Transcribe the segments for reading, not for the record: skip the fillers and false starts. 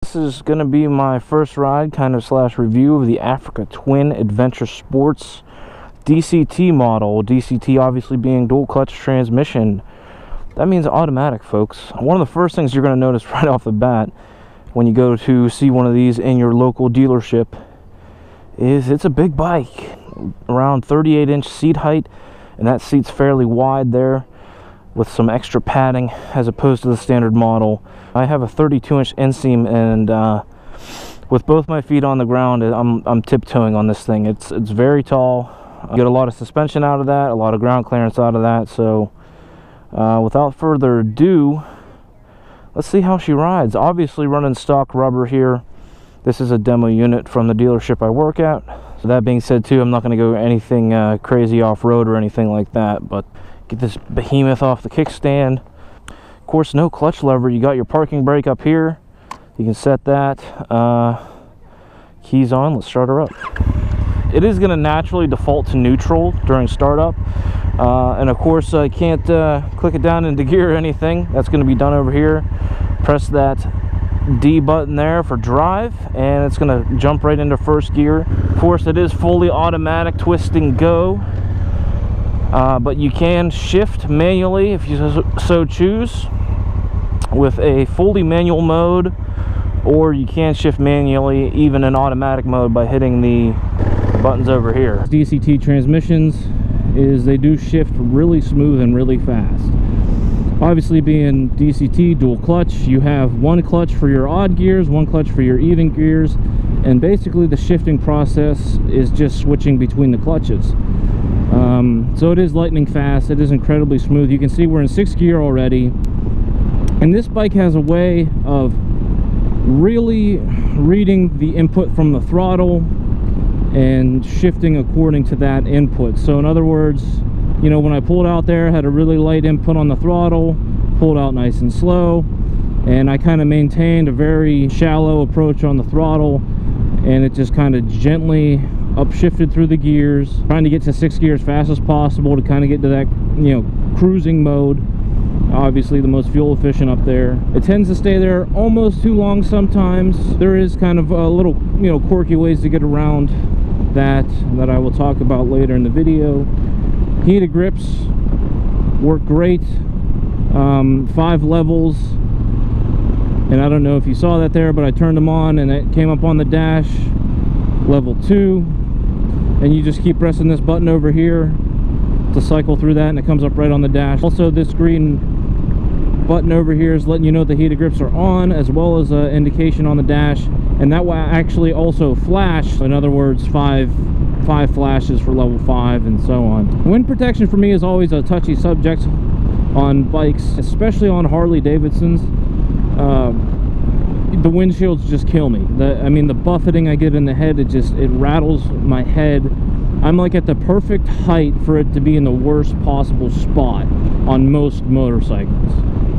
This is going to be my first ride kind of slash review of the Africa Twin Adventure Sports DCT model. DCT obviously being dual clutch transmission. That means automatic, folks. One of the first things you're going to notice right off the bat when you go to see one of these in your local dealership is it's a big bike, around 38-inch seat height, and that seat's fairly wide there with some extra padding as opposed to the standard model. I have a 32-inch inseam, and with both my feet on the ground, I'm tiptoeing on this thing. It's very tall. I get a lot of suspension out of that, a lot of ground clearance out of that. So without further ado, let's see how she rides. Obviously running stock rubber here. This is a demo unit from the dealership I work at. So that being said too, I'm not going to go anything crazy off-road or anything like that, but get this behemoth off the kickstand. Of course, no clutch lever. You got your parking brake up here. You can set that. Keys on. Let's start her up. It is going to naturally default to neutral during startup. And of course, I can't click it down into gear or anything. That's going to be done over here. Press that D button there for drive, and it's going to jump right into first gear. Of course, it is fully automatic twist and go. But you can shift manually if you so choose with a fully manual mode, or you can shift manually even in automatic mode by hitting the buttons over here. DCT transmissions is they do shift really smooth and really fast. Obviously, being DCT dual clutch, you have one clutch for your odd gears, one clutch for your even gears, and basically the shifting process is just switching between the clutches. So it is lightning fast. It is incredibly smooth. You can see we're in 6th gear already, and this bike has a way of really reading the input from the throttle and shifting according to that input. So in other words, you know, when I pulled out there, I had a really light input on the throttle, pulled out nice and slow, and I kind of maintained a very shallow approach on the throttle, and it just kind of gently upshifted through the gears, trying to get to 6th gear as fast as possible to kind of get to that, you know, cruising mode. Obviously the most fuel efficient up there. It tends to stay there almost too long sometimes. There is kind of a little, you know, quirky ways to get around that I will talk about later in the video. Heated grips work great. 5 levels, and I don't know if you saw that there, but I turned them on and it came up on the dash, level 2, and you just keep pressing this button over here to cycle through that, and it comes up right on the dash. Also, this green button over here is letting you know the heated grips are on, as well as an indication on the dash, and that will actually also flash. In other words, five flashes for level 5 and so on. Wind protection for me is always a touchy subject on bikes, especially on Harley Davidsons. The windshields just kill me. I mean, the buffeting I get in the head, it rattles my head. I'm like at the perfect height for it to be in the worst possible spot on most motorcycles.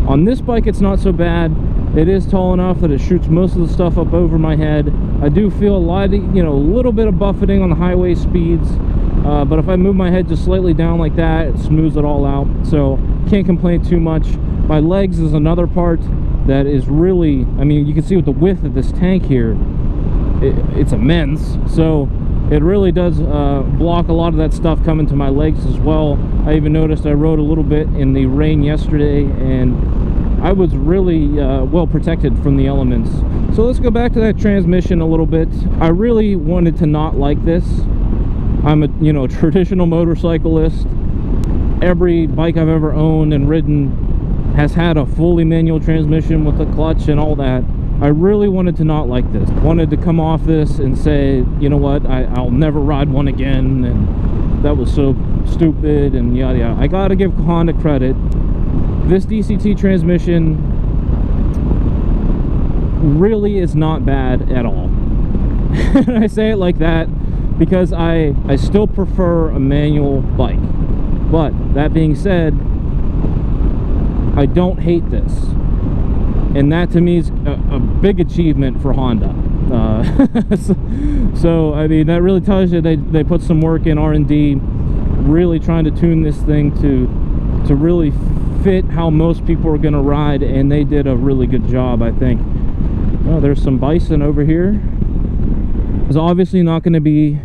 On this bike, it's not so bad. It is tall enough that it shoots most of the stuff up over my head. I do feel a lot, you know, a little bit of buffeting on the highway speeds, but if I move my head just slightly down like that, it smooths it all out. So can't complain too much. My legs is another part that is really, I mean, you can see with the width of this tank here, it's immense. So it really does block a lot of that stuff coming to my legs as well. I even noticed I rode a little bit in the rain yesterday, and I was really well protected from the elements. So let's go back to that transmission a little bit. I really wanted to not like this. I'm a, you know, traditional motorcyclist. Every bike I've ever owned and ridden has had a fully manual transmission with a clutch and all that. I really wanted to not like this. Wanted to come off this and say, you know what, I'll never ride one again, and that was so stupid and yada yada. I gotta give Honda credit. This DCT transmission really is not bad at all. And I say it like that because I still prefer a manual bike. But that being said, I don't hate this, and that to me is a big achievement for Honda. So I mean, that really tells you they put some work in R&D, really trying to tune this thing to really fit how most people are going to ride, and they did a really good job, I think. Oh, there's some bison over here. It's obviously not going to be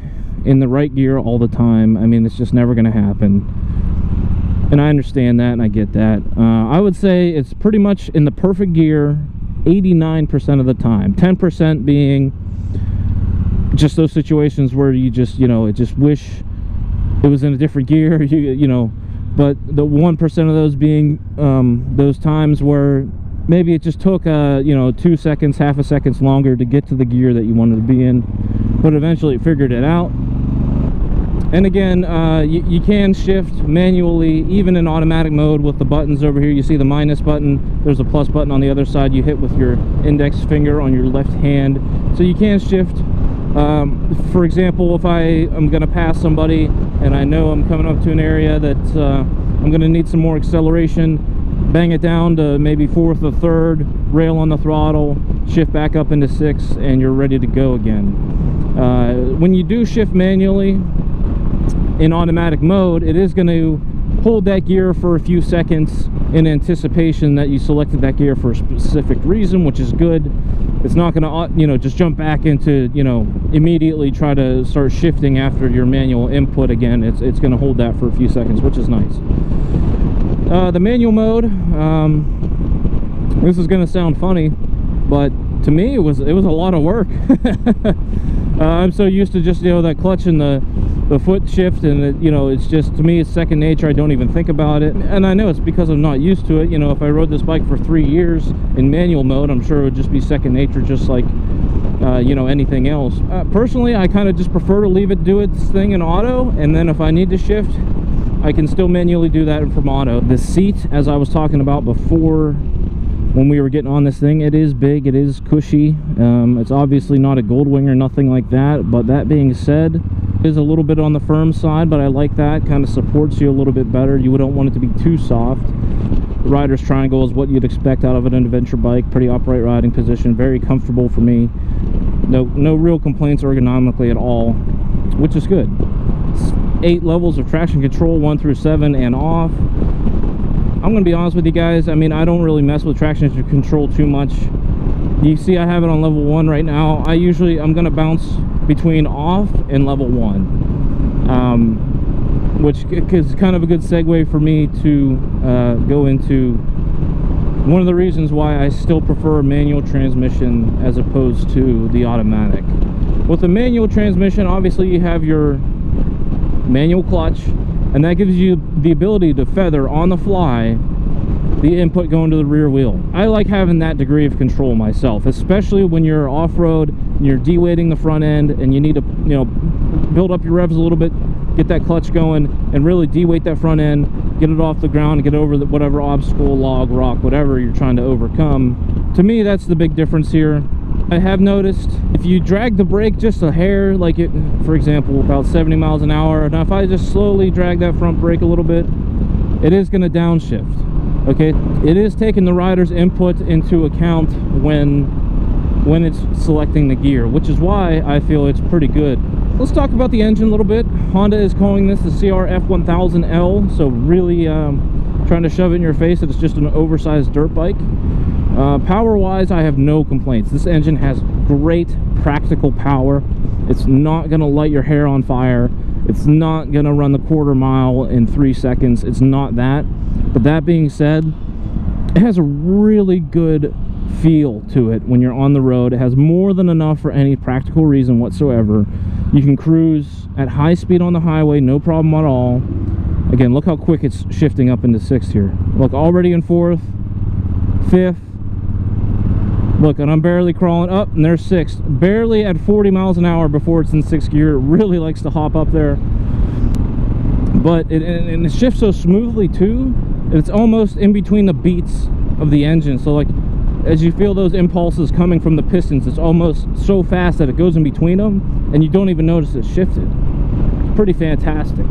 in the right gear all the time. I mean, it's just never going to happen. And I understand that, and I get that. I would say it's pretty much in the perfect gear 89% of the time. 10% being just those situations where you just, you know, just wish it was in a different gear, you know. But the 1% of those being those times where maybe it just took, you know, 2 seconds, half a second longer to get to the gear that you wanted to be in. But eventually it figured it out. And again, you can shift manually, even in automatic mode with the buttons over here. You see the minus button, there's a plus button on the other side. You hit with your index finger on your left hand. So you can shift. For example, if I am going to pass somebody and I know I'm coming up to an area that I'm going to need some more acceleration, bang it down to maybe 4th or 3rd, rail on the throttle, shift back up into 6, and you're ready to go again. When you do shift manually in automatic mode, it is going to hold that gear for a few seconds in anticipation that you selected that gear for a specific reason, which is good. It's not going to, you know, just jump back into, you know, immediately try to start shifting after your manual input again. It's going to hold that for a few seconds, which is nice. The manual mode, this is going to sound funny, but to me it was a lot of work. I'm so used to just, you know, that clutch and the foot shift, and it, you know, it's just, to me, it's second nature. I don't even think about it, and I know it's because I'm not used to it. You know, if I rode this bike for 3 years in manual mode, I'm sure it would just be second nature, just like you know, anything else. Personally, I kind of just prefer to leave it do its thing in auto, and then if I need to shift, I can still manually do that from auto. The seat, as I was talking about before when we were getting on this thing, it is big, it is cushy. It's obviously not a gold wing or nothing like that, but that being said, it is a little bit on the firm side, but I like that. Kind of supports you a little bit better. You don't want it to be too soft. The rider's triangle is what you'd expect out of an adventure bike. Pretty upright riding position, very comfortable for me. No real complaints ergonomically at all, which is good. 8 levels of traction control, 1 through 7 and off. I'm gonna be honest with you guys, I mean, I don't really mess with traction control too much. You see I have it on level 1 right now. I'm gonna bounce between off and level 1, which is kind of a good segue for me to go into one of the reasons why I still prefer a manual transmission as opposed to the automatic. With the manual transmission, obviously you have your manual clutch, and that gives you the ability to feather on the fly the input going to the rear wheel. I like having that degree of control myself, especially when you're off-road and you're de-weighting the front end and you need to, you know, build up your revs a little bit, get that clutch going, and really de-weight that front end, get it off the ground, and get over whatever obstacle, log, rock, whatever you're trying to overcome. To me, that's the big difference here. I have noticed if you drag the brake just a hair, like it, for example, about 70 miles an hour, now if I just slowly drag that front brake a little bit, it is going to downshift. Okay, it is taking the rider's input into account when it's selecting the gear, which is why I feel it's pretty good. Let's talk about the engine a little bit. Honda is calling this the CRF 1000L, so really trying to shove it in your face that it's just an oversized dirt bike. Power-wise, I have no complaints. This engine has great practical power. It's not going to light your hair on fire. It's not going to run the quarter mile in 3 seconds. It's not that. But that being said, it has a really good feel to it when you're on the road. It has more than enough for any practical reason whatsoever. You can cruise at high speed on the highway, no problem at all. Again, look how quick it's shifting up into 6th here. Look, already in 4th, 5th. Look, and I'm barely crawling up, and there's 6th. Barely at 40 miles an hour before it's in 6th gear. It really likes to hop up there. But it shifts so smoothly too. It's almost in between the beats of the engine. So like, as you feel those impulses coming from the pistons, it's almost so fast that it goes in between them, and you don't even notice it shifted. It's pretty fantastic.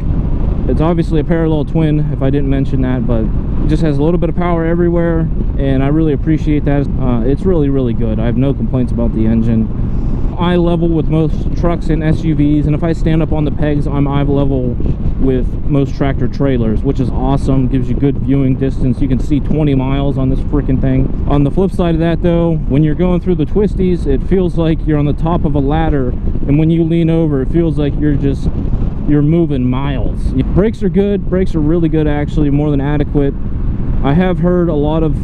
It's obviously a parallel twin, if I didn't mention that, but it just has a little bit of power everywhere, and I really appreciate that. It's really, really good. I have no complaints about the engine. eye level with most trucks and SUVs, and if I stand up on the pegs, I'm eye level with most tractor trailers, which is awesome. Gives you good viewing distance. You can see 20 miles on this freaking thing. On the flip side of that though, when you're going through the twisties, it feels like you're on the top of a ladder, and when you lean over, it feels like you're moving miles. Brakes are good. Brakes are really good, actually, more than adequate. I have heard a lot of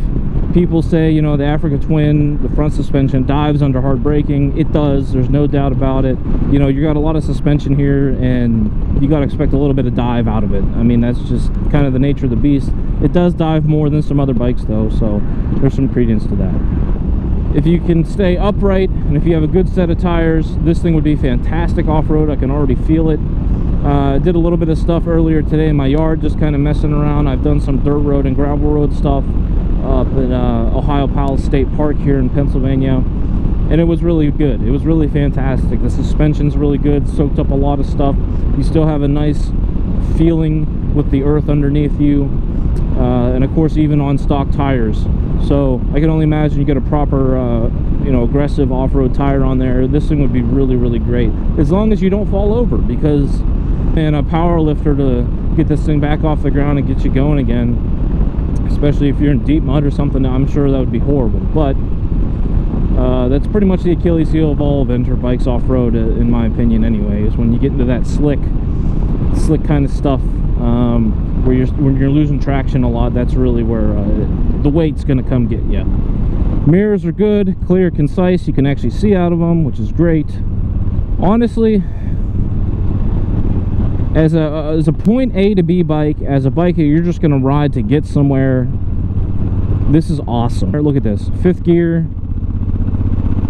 people say, you know, the Africa Twin, the front suspension dives under hard braking. It does, there's no doubt about it. You know, you got a lot of suspension here, and you got to expect a little bit of dive out of it. I mean, that's just kind of the nature of the beast. It does dive more than some other bikes though, so there's some credence to that. If you can stay upright, and if you have a good set of tires, this thing would be fantastic off-road. I can already feel it. I did a little bit of stuff earlier today in my yard, just kind of messing around. I've done some dirt road and gravel road stuff up at Ohio Palace State Park here in Pennsylvania, and it was really good. It was really fantastic. The suspension's really good, soaked up a lot of stuff. You still have a nice feeling with the earth underneath you, and of course even on stock tires. So I can only imagine you get a proper you know, aggressive off-road tire on there, this thing would be really, really great, as long as you don't fall over, because and a power lifter to get this thing back off the ground and get you going again, especially if you're in deep mud or something, I'm sure that would be horrible. But that's pretty much the Achilles heel of all adventure bikes off-road, in my opinion anyway, is when you get into that slick kind of stuff, when you're losing traction a lot. That's really where the weight's going to come get you. Mirrors are good, clear, concise. You can actually see out of them, which is great. Honestly, as a point A to B bike, as a bike that you're just going to ride to get somewhere, this is awesome. Look at this, 5th gear.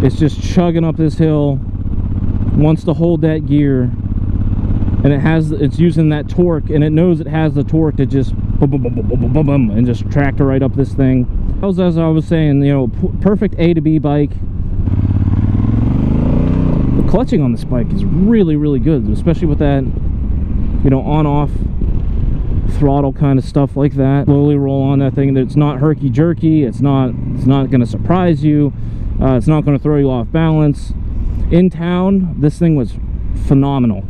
It's just chugging up this hill, wants to hold that gear, and it's using that torque, and it knows it has the torque to just boom, boom, boom, boom, boom, boom, boom, and just tractor right up this thing. As I was saying, you know, perfect A to B bike. The clutching on this bike is really, really good, especially with that, you know, on-off throttle kind of stuff like that. Slowly roll on that thing. It's not herky-jerky. It's not going to surprise you. It's not going to throw you off balance. In town, this thing was phenomenal.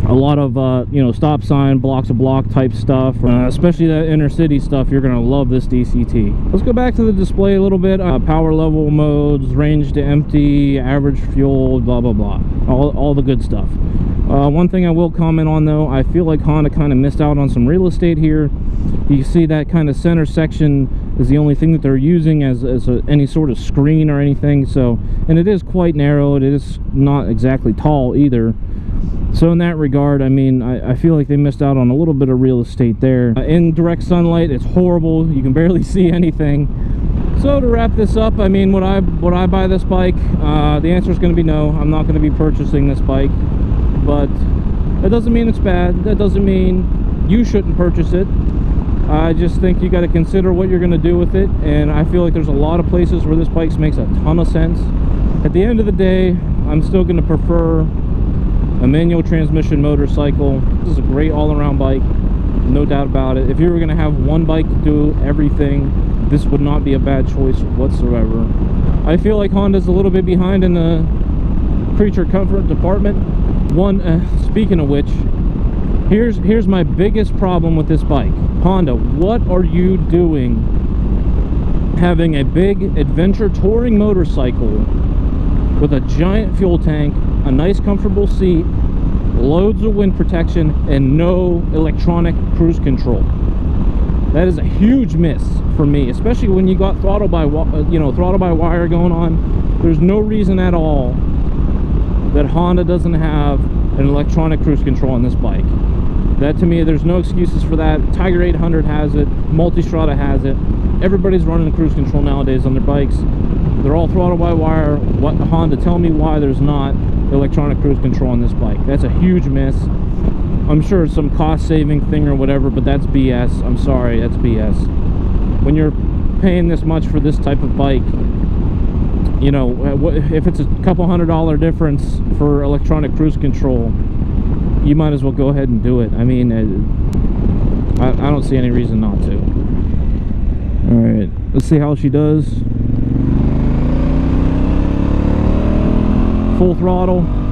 A lot of you know, stop sign, blocks of block type stuff, especially that inner city stuff. You're gonna love this DCT. Let's go back to the display a little bit. Power level modes, range to empty, average fuel, blah blah blah, all the good stuff. One thing I will comment on though, I feel like Honda kind of missed out on some real estate here. You see that kind of center section is the only thing that they're using as any sort of screen or anything. So, and it is quite narrow. It is not exactly tall either. So in that regard, I mean, I feel like they missed out on a little bit of real estate there. In direct sunlight, it's horrible. You can barely see anything. So to wrap this up, I mean, would I buy this bike? The answer is going to be no. I'm not going to be purchasing this bike. But that doesn't mean it's bad. That doesn't mean you shouldn't purchase it. I just think you got to consider what you're going to do with it. And I feel like there's a lot of places where this bike makes a ton of sense. At the end of the day, I'm still going to prefer a manual transmission motorcycle. This is a great all-around bike, no doubt about it. If you were going to have one bike to do everything, this would not be a bad choice whatsoever. I feel like Honda's a little bit behind in the creature comfort department. Speaking of which, here's my biggest problem with this bike. Honda, what are you doing having a big adventure touring motorcycle with a giant fuel tank, a nice comfortable seat, loads of wind protection, and no electronic cruise control? That is a huge miss for me, especially when you got throttle by wire going on. There's no reason at all that Honda doesn't have an electronic cruise control on this bike. That, to me, there's no excuses for that. Tiger 800 has it, Multistrada has it. Everybody's running the cruise control nowadays on their bikes. They're all throttle by wire. What, Honda, tell me why there's not electronic cruise control on this bike. That's a huge miss. I'm sure it's some cost-saving thing or whatever, but that's BS. I'm sorry, that's BS. When you're paying this much for this type of bike, you know, if it's a couple $100 difference for electronic cruise control, you might as well go ahead and do it. I mean, I don't see any reason not to. Alright, let's see how she does. full throttle.